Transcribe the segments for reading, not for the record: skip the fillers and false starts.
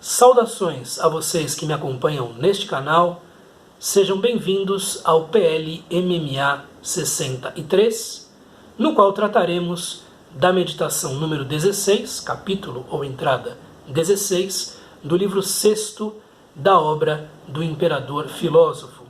Saudações a vocês que me acompanham neste canal, sejam bem-vindos ao PL MMA 63, no qual trataremos da meditação número 16, capítulo ou entrada 16, do livro 6º da obra do Imperador Filósofo.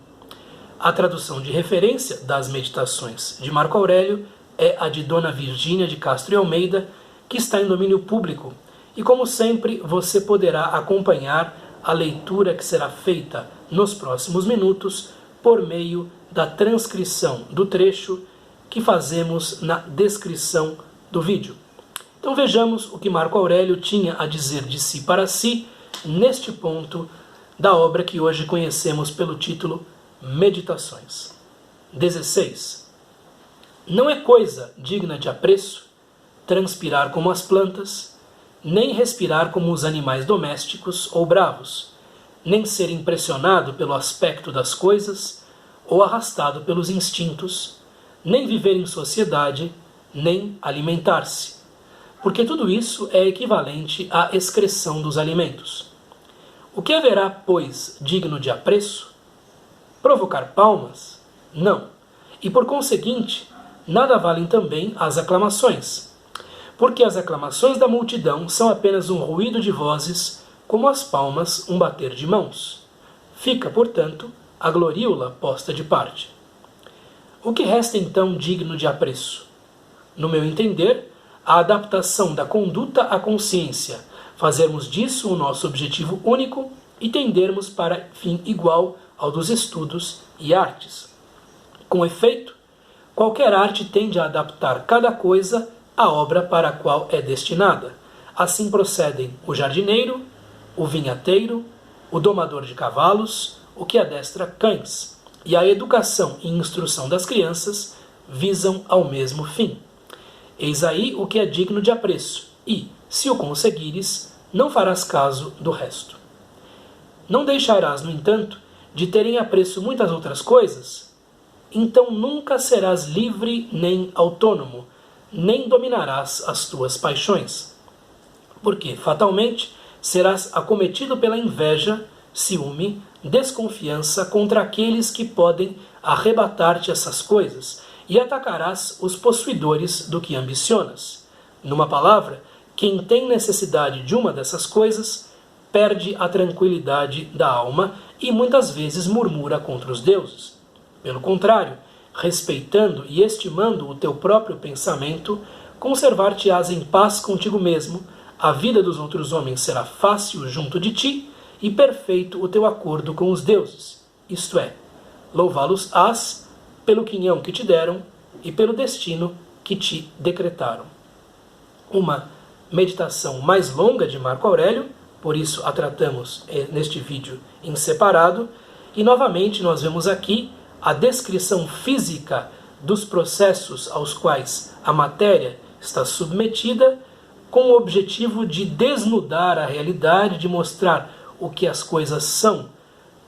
A tradução de referência das meditações de Marco Aurélio é a de Dona Virgínia de Castro e Almeida, que está em domínio público. E como sempre, você poderá acompanhar a leitura que será feita nos próximos minutos por meio da transcrição do trecho que fazemos na descrição do vídeo. Então vejamos o que Marco Aurélio tinha a dizer de si para si neste ponto da obra que hoje conhecemos pelo título Meditações. 16. Não é coisa digna de apreço transpirar como as plantas, nem respirar como os animais domésticos ou bravos, nem ser impressionado pelo aspecto das coisas ou arrastado pelos instintos, nem viver em sociedade, nem alimentar-se, porque tudo isso é equivalente à excreção dos alimentos. O que haverá, pois, digno de apreço? Provocar palmas? Não. E por conseguinte, nada valem também as aclamações, porque as aclamações da multidão são apenas um ruído de vozes, como as palmas um bater de mãos. Fica, portanto, a gloriula posta de parte. O que resta então digno de apreço? No meu entender, a adaptação da conduta à consciência, fazermos disso o nosso objetivo único e tendermos para fim igual ao dos estudos e artes. Com efeito, qualquer arte tende a adaptar cada coisa à obra para a qual é destinada. Assim procedem o jardineiro, o vinhateiro, o domador de cavalos, o que adestra cães. E a educação e instrução das crianças visam ao mesmo fim. Eis aí o que é digno de apreço, e, se o conseguires, não farás caso do resto. Não deixarás, no entanto, de ter em apreço muitas outras coisas? Então nunca serás livre nem autônomo, nem dominarás as tuas paixões. Porque, fatalmente, serás acometido pela inveja, ciúme, desconfiança contra aqueles que podem arrebatar-te essas coisas, e atacarás os possuidores do que ambicionas. Numa palavra, quem tem necessidade de uma dessas coisas, perde a tranquilidade da alma e muitas vezes murmura contra os deuses. Pelo contrário, respeitando e estimando o teu próprio pensamento, conservar-te-ás em paz contigo mesmo, a vida dos outros homens será fácil junto de ti e perfeito o teu acordo com os deuses, isto é, louvá-los-ás pelo quinhão que te deram e pelo destino que te decretaram. Uma meditação mais longa de Marco Aurélio, por isso a tratamos neste vídeo em separado, e novamente nós vemos aqui a descrição física dos processos aos quais a matéria está submetida, com o objetivo de desnudar a realidade, de mostrar o que as coisas são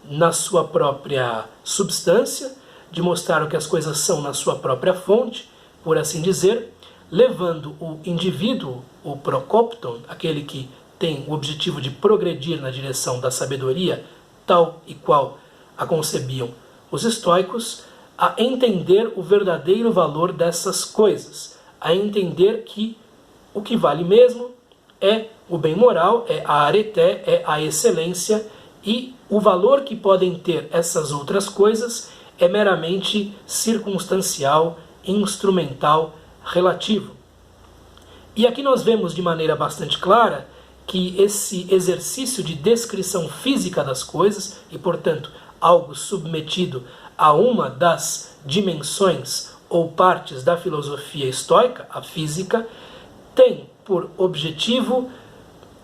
na sua própria substância, de mostrar o que as coisas são na sua própria fonte, por assim dizer, levando o indivíduo, o procopton, aquele que tem o objetivo de progredir na direção da sabedoria, tal e qual a concebiam os estoicos, a entender o verdadeiro valor dessas coisas, a entender que o que vale mesmo é o bem moral, é a areté, é a excelência, e o valor que podem ter essas outras coisas é meramente circunstancial, instrumental, relativo. E aqui nós vemos de maneira bastante clara que esse exercício de descrição física das coisas, e portanto algo submetido a uma das dimensões ou partes da filosofia estoica, a física, tem por objetivo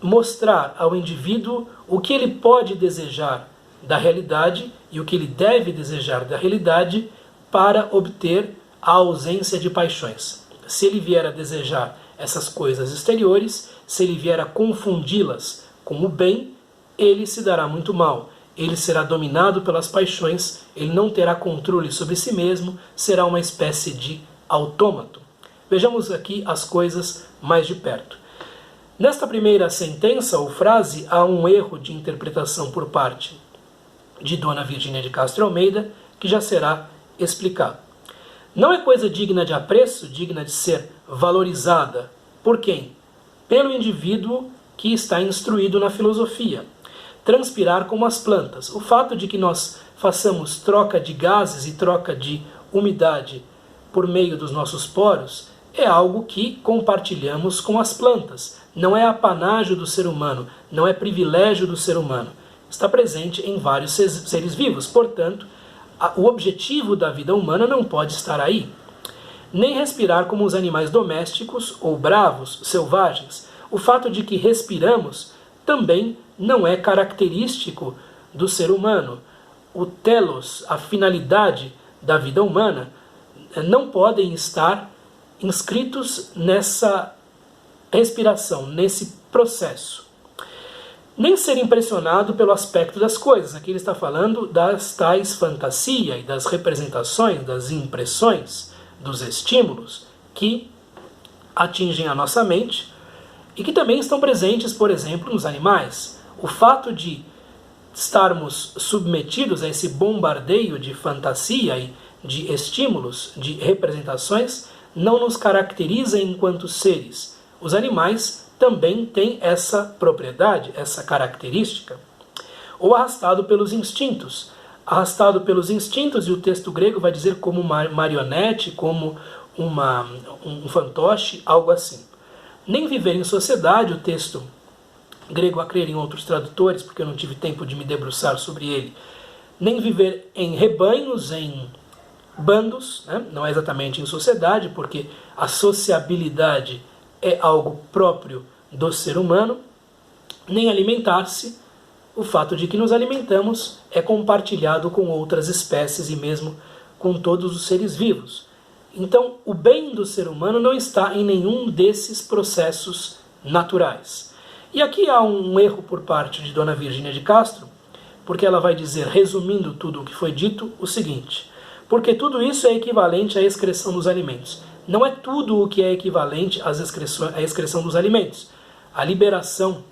mostrar ao indivíduo o que ele pode desejar da realidade e o que ele deve desejar da realidade para obter a ausência de paixões. Se ele vier a desejar essas coisas exteriores, se ele vier a confundi-las com o bem, ele se dará muito mal. Ele será dominado pelas paixões, ele não terá controle sobre si mesmo, será uma espécie de autômato. Vejamos aqui as coisas mais de perto. Nesta primeira sentença ou frase há um erro de interpretação por parte de Dona Virgínia de Castro Almeida, que já será explicado. Não é coisa digna de apreço, digna de ser valorizada. Por quem? Pelo indivíduo que está instruído na filosofia. Transpirar como as plantas. O fato de que nós façamos troca de gases e troca de umidade por meio dos nossos poros é algo que compartilhamos com as plantas. Não é apanágio do ser humano, não é privilégio do ser humano. Está presente em vários seres vivos. Portanto, o objetivo da vida humana não pode estar aí. Nem respirar como os animais domésticos ou bravos, selvagens. O fato de que respiramos também não é característico do ser humano. O telos, a finalidade da vida humana, não podem estar inscritos nessa respiração, nesse processo. Nem ser impressionado pelo aspecto das coisas. Aqui ele está falando das tais fantasia e das representações, das impressões, dos estímulos que atingem a nossa mente e que também estão presentes, por exemplo, nos animais. O fato de estarmos submetidos a esse bombardeio de fantasia e de estímulos, de representações, não nos caracteriza enquanto seres. Os animais também têm essa propriedade, essa característica. Ou arrastado pelos instintos. Arrastado pelos instintos, e o texto grego vai dizer como uma marionete, como um fantoche, algo assim. Nem viver em sociedade, o texto grego, a crer em outros tradutores, porque eu não tive tempo de me debruçar sobre ele. Nem viver em rebanhos, em bandos, né? Não é exatamente em sociedade, porque a sociabilidade é algo próprio do ser humano. Nem alimentar-se, o fato de que nos alimentamos é compartilhado com outras espécies e mesmo com todos os seres vivos. Então, o bem do ser humano não está em nenhum desses processos naturais. E aqui há um erro por parte de Dona Virgínia de Castro, porque ela vai dizer, resumindo tudo o que foi dito, o seguinte: porque tudo isso é equivalente à excreção dos alimentos. Não é tudo o que é equivalente à excreção dos alimentos. A liberação,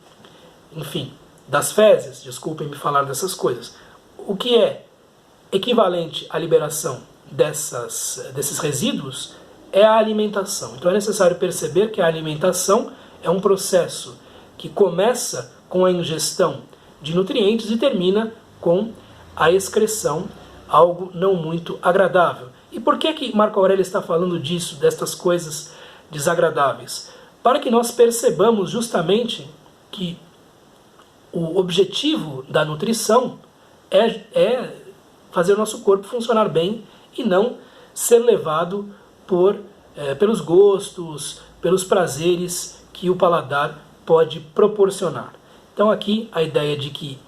enfim, das fezes, desculpem-me falar dessas coisas. O que é equivalente à liberação desses resíduos é a alimentação. Então é necessário perceber que a alimentação é um processo que começa com a ingestão de nutrientes e termina com a excreção, algo não muito agradável. E por que Marco Aurélio está falando disso, destas coisas desagradáveis? Para que nós percebamos justamente que o objetivo da nutrição é fazer o nosso corpo funcionar bem e não ser levado pelos gostos, pelos prazeres que o paladar pode proporcionar. Então aqui a ideia de que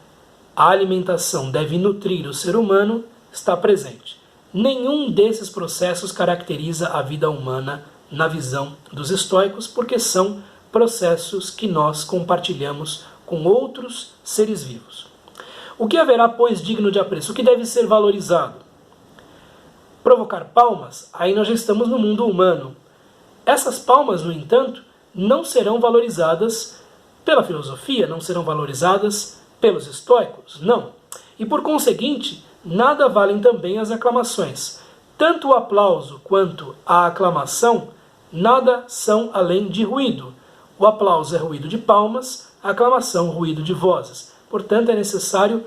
a alimentação deve nutrir o ser humano está presente. Nenhum desses processos caracteriza a vida humana na visão dos estoicos, porque são processos que nós compartilhamos com outros seres vivos. O que haverá, pois, digno de apreço? O que deve ser valorizado? Provocar palmas? Aí nós já estamos no mundo humano. Essas palmas, no entanto, não serão valorizadas pela filosofia, não serão valorizadas pelos estoicos, não. E por conseguinte, nada valem também as aclamações. Tanto o aplauso quanto a aclamação, nada são além de ruído. O aplauso é ruído de palmas, a aclamação ruído de vozes. Portanto, é necessário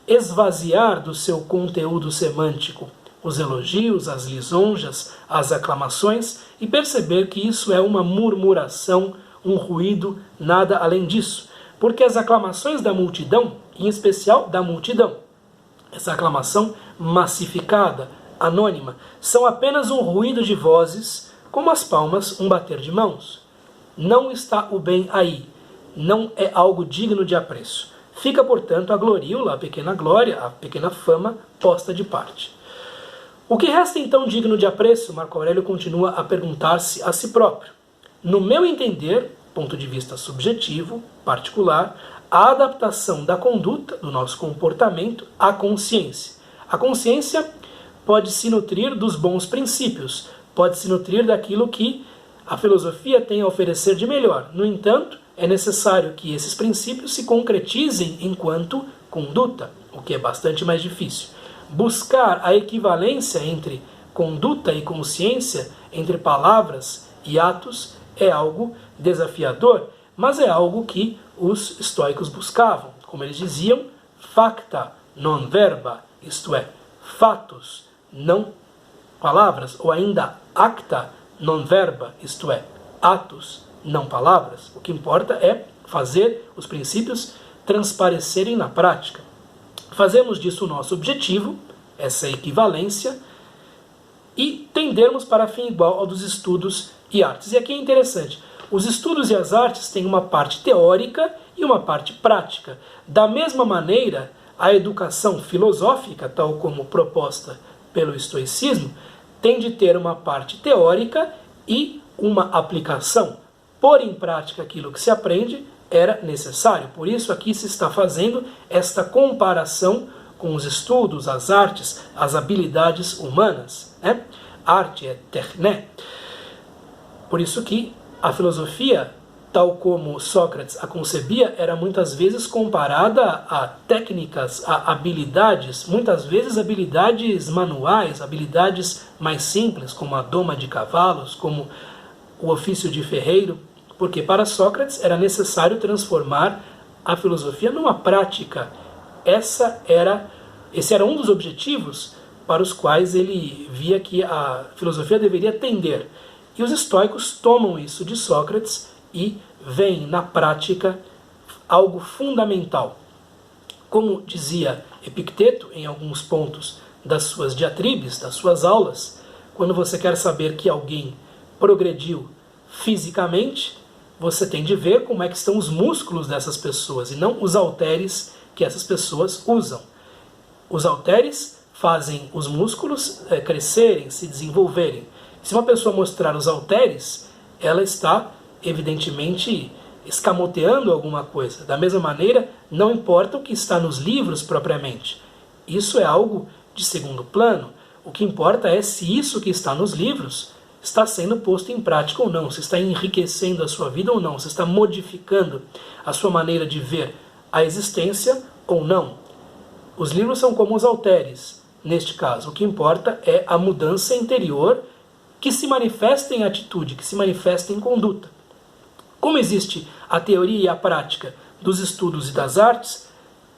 esvaziar do seu conteúdo semântico os elogios, as lisonjas, as aclamações e perceber que isso é uma murmuração, um ruído, nada além disso. Porque as aclamações da multidão, em especial da multidão, essa aclamação massificada, anônima, são apenas um ruído de vozes, como as palmas, um bater de mãos. Não está o bem aí, não é algo digno de apreço. Fica, portanto, a gloríola, a pequena glória, a pequena fama posta de parte. O que resta então digno de apreço? Marco Aurélio continua a perguntar-se a si próprio. No meu entender, ponto de vista subjetivo, particular, a adaptação da conduta, do nosso comportamento, à consciência. A consciência pode se nutrir dos bons princípios, pode se nutrir daquilo que a filosofia tem a oferecer de melhor. No entanto, é necessário que esses princípios se concretizem enquanto conduta, o que é bastante mais difícil. Buscar a equivalência entre conduta e consciência, entre palavras e atos, é algo desafiador, mas é algo que os estoicos buscavam. Como eles diziam, facta non verba, isto é, fatos, não palavras, ou ainda acta non verba, isto é, atos, não palavras. O que importa é fazer os princípios transparecerem na prática. Fazemos disso o nosso objetivo, essa equivalência, e tendermos para fim igual ao dos estudos e artes. E aqui é interessante, os estudos e as artes têm uma parte teórica e uma parte prática. Da mesma maneira, a educação filosófica, tal como proposta pelo estoicismo, tem de ter uma parte teórica e uma aplicação. Pôr em prática aquilo que se aprende era necessário. Por isso aqui se está fazendo esta comparação com os estudos, as artes, as habilidades humanas. Arte é techné. Por isso que a filosofia, tal como Sócrates a concebia, era muitas vezes comparada a técnicas, a habilidades, muitas vezes habilidades manuais, habilidades mais simples, como a doma de cavalos, como o ofício de ferreiro, porque para Sócrates era necessário transformar a filosofia numa prática. Esse era um dos objetivos para os quais ele via que a filosofia deveria tender. E os estoicos tomam isso de Sócrates e veem na prática algo fundamental. Como dizia Epicteto em alguns pontos das suas diatribes, das suas aulas, quando você quer saber que alguém progrediu fisicamente, você tem de ver como é que estão os músculos dessas pessoas e não os halteres que essas pessoas usam. Os halteres fazem os músculos crescerem, se desenvolverem. Se uma pessoa mostrar os halteres, ela está evidentemente escamoteando alguma coisa. Da mesma maneira, não importa o que está nos livros propriamente. Isso é algo de segundo plano. O que importa é se isso que está nos livros está sendo posto em prática ou não, se está enriquecendo a sua vida ou não, se está modificando a sua maneira de ver a existência ou não. Os livros são como os halteres, neste caso. O que importa é a mudança interior que se manifesta em atitude, que se manifesta em conduta. Como existe a teoria e a prática dos estudos e das artes,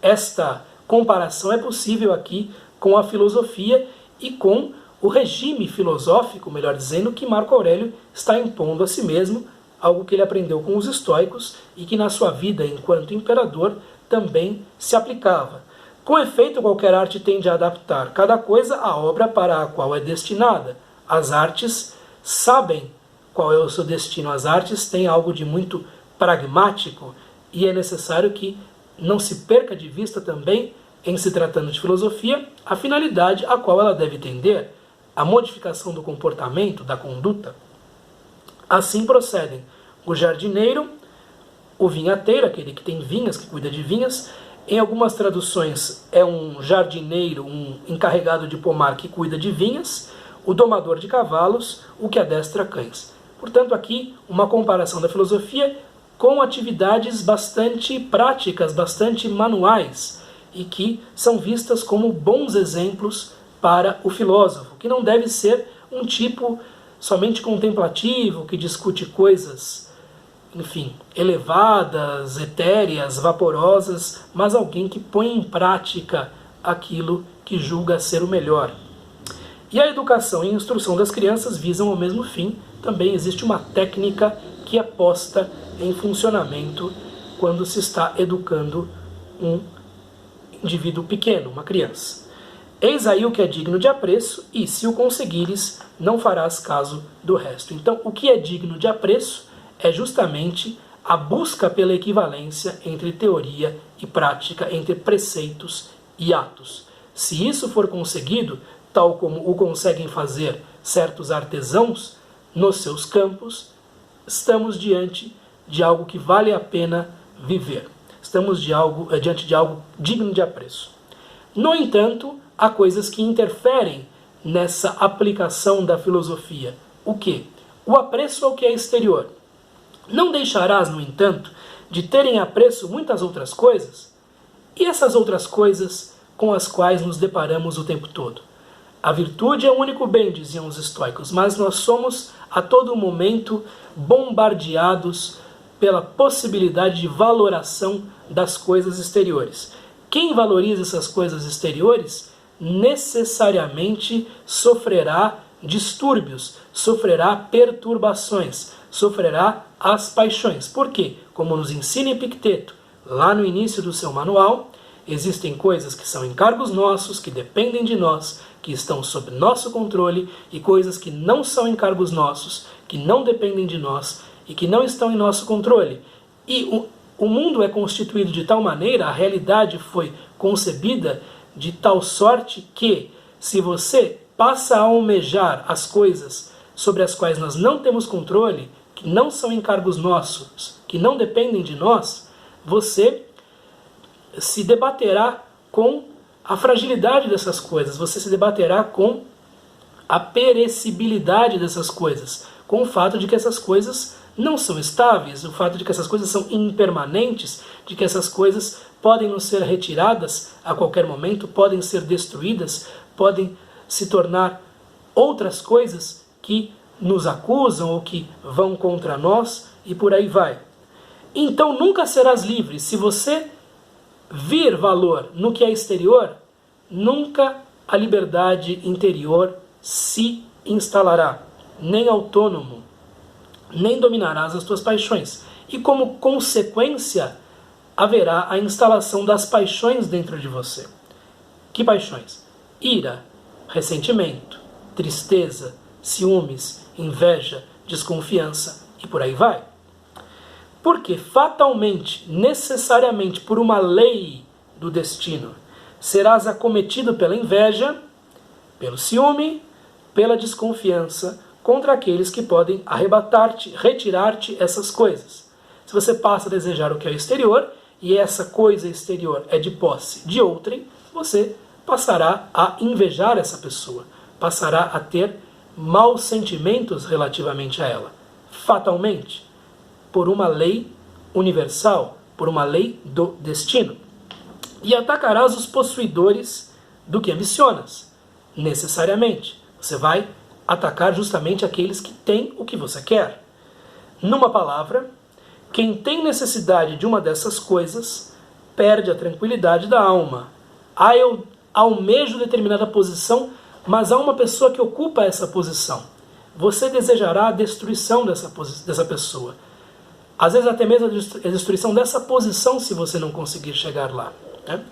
esta comparação é possível aqui com a filosofia e com o regime filosófico, melhor dizendo, que Marco Aurélio está impondo a si mesmo, algo que ele aprendeu com os estoicos e que na sua vida enquanto imperador também se aplicava. Com efeito, qualquer arte tende a adaptar cada coisa à obra para a qual é destinada. As artes sabem qual é o seu destino. As artes têm algo de muito pragmático e é necessário que não se perca de vista também, em se tratando de filosofia, a finalidade a qual ela deve tender, a modificação do comportamento, da conduta. Assim procedem o jardineiro, o vinhateiro, aquele que tem vinhas, que cuida de vinhas. Em algumas traduções é um jardineiro, um encarregado de pomar que cuida de vinhas, o domador de cavalos, o que adestra cães. Portanto, aqui uma comparação da filosofia com atividades bastante práticas, bastante manuais, e que são vistas como bons exemplos para o filósofo, que não deve ser um tipo somente contemplativo, que discute coisas, enfim, elevadas, etéreas, vaporosas, mas alguém que põe em prática aquilo que julga ser o melhor. E a educação e a instrução das crianças visam ao mesmo fim. Também existe uma técnica que é posta em funcionamento quando se está educando um indivíduo pequeno, uma criança. Eis aí o que é digno de apreço, e se o conseguires, não farás caso do resto. Então, o que é digno de apreço é justamente a busca pela equivalência entre teoria e prática, entre preceitos e atos. Se isso for conseguido, tal como o conseguem fazer certos artesãos nos seus campos, estamos diante de algo que vale a pena viver. Estamos diante de algo digno de apreço. No entanto, há coisas que interferem nessa aplicação da filosofia. O quê? O apreço ao que é exterior. Não deixarás, no entanto, de ter em apreço muitas outras coisas? E essas outras coisas com as quais nos deparamos o tempo todo? A virtude é o único bem, diziam os estoicos, mas nós somos a todo momento bombardeados pela possibilidade de valoração das coisas exteriores. Quem valoriza essas coisas exteriores necessariamente sofrerá distúrbios, sofrerá perturbações, sofrerá as paixões. Por quê? Como nos ensina Epicteto, lá no início do seu manual, existem coisas que são encargos nossos, que dependem de nós, que estão sob nosso controle, e coisas que não são encargos nossos, que não dependem de nós e que não estão em nosso controle. E o mundo é constituído de tal maneira, a realidade foi concebida de tal sorte que, se você passa a almejar as coisas sobre as quais nós não temos controle, que não são encargos nossos, que não dependem de nós, você se debaterá com a fragilidade dessas coisas, você se debaterá com a perecibilidade dessas coisas, com o fato de que essas coisas não são estáveis, o fato de que essas coisas são impermanentes, de que essas coisas podem nos ser retiradas a qualquer momento, podem ser destruídas, podem se tornar outras coisas que nos acusam ou que vão contra nós e por aí vai. Então nunca serás livre. Se você vir valor no que é exterior, nunca a liberdade interior se instalará, nem autônomo, nem dominarás as tuas paixões. E como consequência, haverá a instalação das paixões dentro de você. Que paixões? Ira, ressentimento, tristeza, ciúmes, inveja, desconfiança e por aí vai. Porque fatalmente, necessariamente, por uma lei do destino, serás acometido pela inveja, pelo ciúme, pela desconfiança contra aqueles que podem arrebatar-te, retirar-te essas coisas. Se você passa a desejar o que é exterior, e essa coisa exterior é de posse de outrem, você passará a invejar essa pessoa, passará a ter maus sentimentos relativamente a ela. Fatalmente, por uma lei universal, por uma lei do destino. E atacarás os possuidores do que ambicionas, necessariamente. Você vai atacar justamente aqueles que têm o que você quer. Numa palavra, quem tem necessidade de uma dessas coisas perde a tranquilidade da alma. Eu almejo determinada posição, mas há uma pessoa que ocupa essa posição. Você desejará a destruição dessa pessoa. Às vezes até mesmo a destruição dessa posição se você não conseguir chegar lá. Né?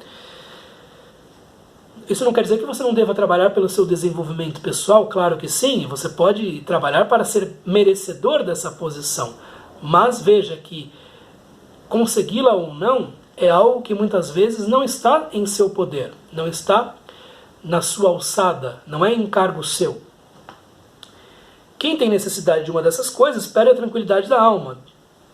Isso não quer dizer que você não deva trabalhar pelo seu desenvolvimento pessoal, claro que sim, você pode trabalhar para ser merecedor dessa posição, mas veja que consegui-la ou não é algo que muitas vezes não está em seu poder, não está na sua alçada, não é encargo seu. Quem tem necessidade de uma dessas coisas perde a tranquilidade da alma,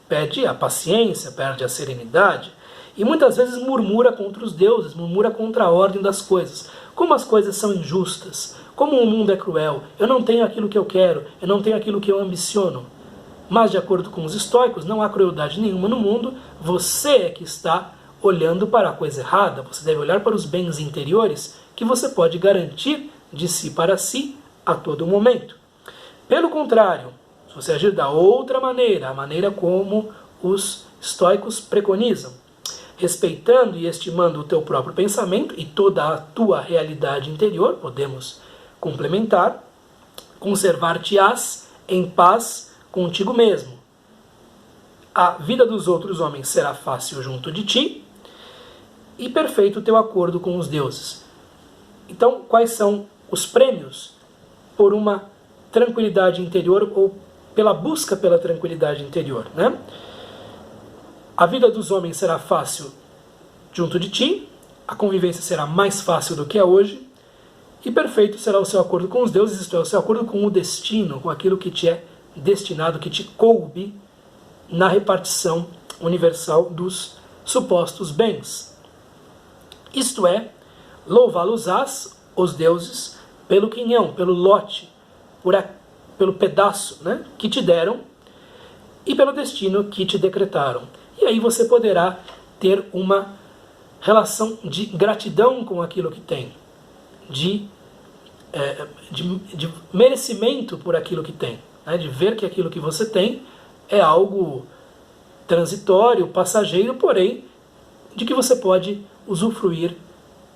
perde a paciência, perde a serenidade, e muitas vezes murmura contra os deuses, murmura contra a ordem das coisas. Como as coisas são injustas, como o mundo é cruel, eu não tenho aquilo que eu quero, eu não tenho aquilo que eu ambiciono. Mas de acordo com os estoicos, não há crueldade nenhuma no mundo, você é que está olhando para a coisa errada, você deve olhar para os bens interiores que você pode garantir de si para si a todo momento. Pelo contrário, se você agir da outra maneira, a maneira como os estoicos preconizam, respeitando e estimando o teu próprio pensamento e toda a tua realidade interior, podemos complementar, conservar-te-ás em paz contigo mesmo. A vida dos outros homens será fácil junto de ti e perfeito o teu acordo com os deuses. Então, quais são os prêmios por uma tranquilidade interior ou pela busca pela tranquilidade interior, né? A vida dos homens será fácil junto de ti, a convivência será mais fácil do que é hoje, e perfeito será o seu acordo com os deuses, isto é, o seu acordo com o destino, com aquilo que te é destinado, que te coube na repartição universal dos supostos bens. Isto é, louvá-los-ás, os deuses, pelo quinhão, pelo lote, pelo pedaço, né, que te deram, e pelo destino que te decretaram. E aí você poderá ter uma relação de gratidão com aquilo que tem, de merecimento por aquilo que tem, né? De ver que aquilo que você tem é algo transitório, passageiro, porém de que você pode usufruir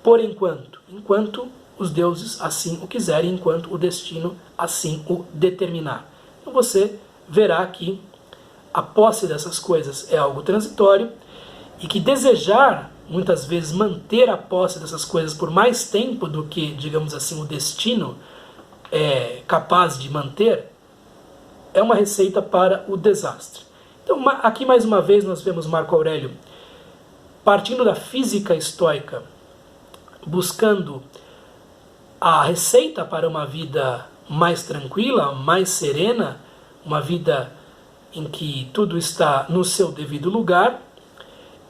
por enquanto os deuses assim o quiserem, enquanto o destino assim o determinar. Então você verá que a posse dessas coisas é algo transitório e que desejar, muitas vezes, manter a posse dessas coisas por mais tempo do que, digamos assim, o destino é capaz de manter, é uma receita para o desastre. Então, aqui mais uma vez nós vemos Marco Aurélio partindo da física estoica, buscando a receita para uma vida mais tranquila, mais serena, uma vida em que tudo está no seu devido lugar,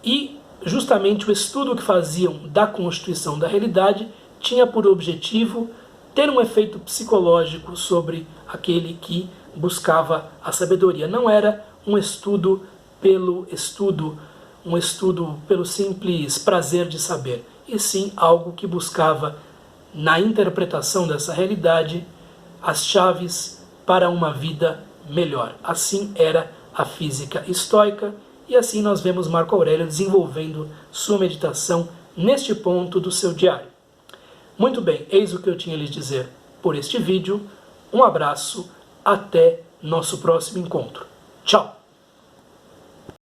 e justamente o estudo que faziam da constituição da realidade tinha por objetivo ter um efeito psicológico sobre aquele que buscava a sabedoria. Não era um estudo pelo estudo, um estudo pelo simples prazer de saber, e sim algo que buscava, na interpretação dessa realidade, as chaves para uma vida melhor. Assim era a física estoica, e assim nós vemos Marco Aurélio desenvolvendo sua meditação neste ponto do seu diário. Muito bem, eis o que eu tinha a lhes dizer por este vídeo. Um abraço, até nosso próximo encontro. Tchau!